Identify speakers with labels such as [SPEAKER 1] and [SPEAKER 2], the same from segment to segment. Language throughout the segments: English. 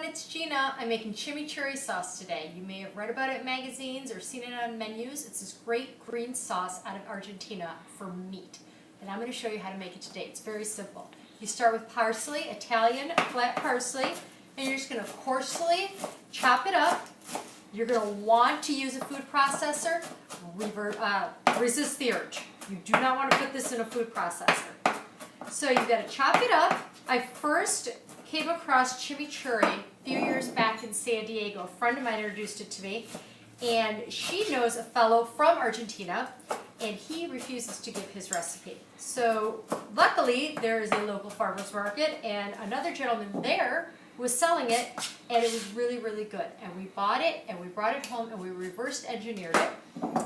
[SPEAKER 1] everyone, it's Gina. I'm making chimichurri sauce today. You may have read about it in magazines or seen it on menus. It's this great green sauce out of Argentina for meat. And I'm going to show you how to make it today. It's very simple. You start with parsley, Italian flat parsley, and you're just going to coarsely chop it up. You're going to want to use a food processor. Resist the urge. You do not want to put this in a food processor. So you've got to chop it up. I first came across chimichurri a few years back in San Diego. A friend of mine introduced it to me, and she knows a fellow from Argentina, and he refuses to give his recipe. So luckily, there is a local farmer's market, and another gentleman there was selling it, and it was really, really good. And we bought it, and we brought it home, and we reverse engineered it,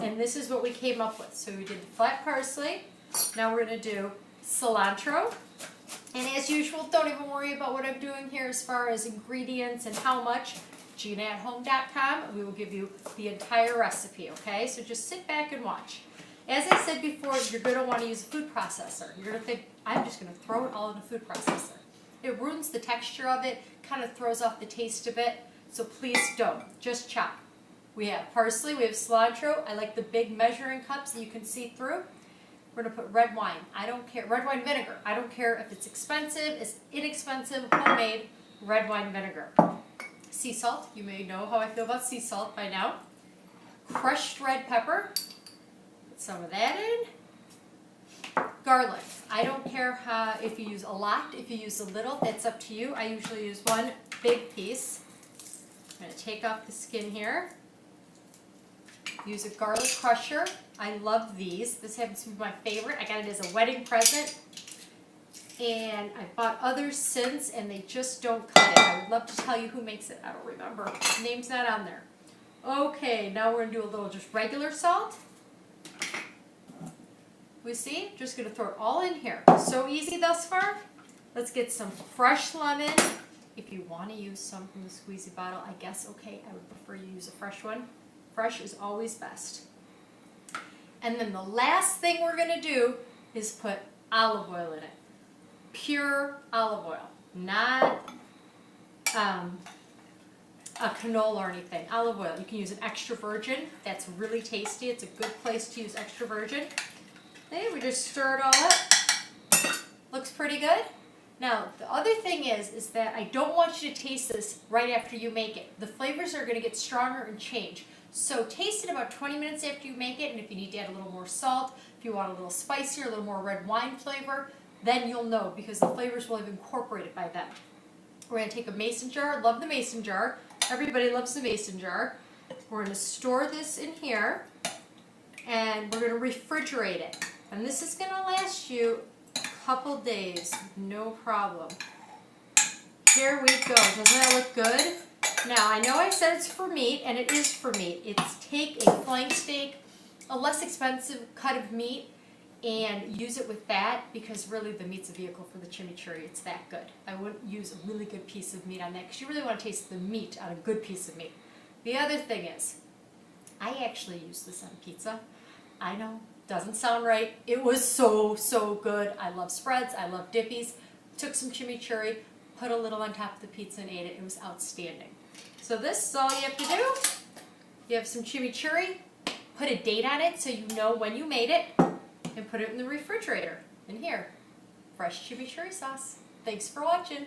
[SPEAKER 1] and this is what we came up with. So we did the flat parsley. Now we're going to do cilantro. And as usual, don't even worry about what I'm doing here as far as ingredients and how much. GinaAtHome.com, we will give you the entire recipe, okay? So just sit back and watch. As I said before, you're going to want to use a food processor. You're going to think, I'm just going to throw it all in a food processor. It ruins the texture of it, kind of throws off the taste of it, so please don't. Just chop. We have parsley, we have cilantro. I like the big measuring cups that you can see through. We're going to put red wine. I don't care. Red wine vinegar. I don't care if it's expensive, it's inexpensive, homemade red wine vinegar. Sea salt. You may know how I feel about sea salt by now. Crushed red pepper. Put some of that in. Garlic. I don't care if you use a lot, if you use a little, that's up to you. I usually use one big piece. I'm going to take off the skin here. Use a garlic crusher. I love these. This happens to be my favorite. I got it as a wedding present. And I've bought others since, and they just don't cut it. I would love to tell you who makes it. I don't remember. The name's not on there. Okay, now we're going to do a little just regular salt. We see? Just going to throw it all in here. So easy thus far. Let's get some fresh lemon. If you want to use some from the squeezy bottle, I guess okay. I would prefer you use a fresh one. Fresh is always best. And then the last thing we're going to do is put olive oil in it. Pure olive oil, not a canola or anything. Olive oil. You can use an extra virgin. That's really tasty. It's a good place to use extra virgin. Okay, we just stir it all up. Looks pretty good. Now, the other thing is that I don't want you to taste this right after you make it. The flavors are going to get stronger and change. So taste it about 20 minutes after you make it, and if you need to add a little more salt, if you want a little spicier, a little more red wine flavor, then you'll know because the flavors will have incorporated by then. We're going to take a mason jar. Love the mason jar. Everybody loves the mason jar. We're going to store this in here, and we're going to refrigerate it. And this is going to last you a couple days, no problem. Here we go. Doesn't that look good? Now, I know I said it's for meat, and it is for meat. It's take a flank steak, a less expensive cut of meat, and use it with that because really the meat's a vehicle for the chimichurri. It's that good. I wouldn't use a really good piece of meat on that because you really want to taste the meat on a good piece of meat. The other thing is, I actually use this on pizza. I know, doesn't sound right. It was so, so good. I love spreads. I love dippies. Took some chimichurri, put a little on top of the pizza and ate it. It was outstanding. So this is all you have to do. You have some chimichurri, put a date on it so you know when you made it, and put it in the refrigerator. And here, fresh chimichurri sauce. Thanks for watching.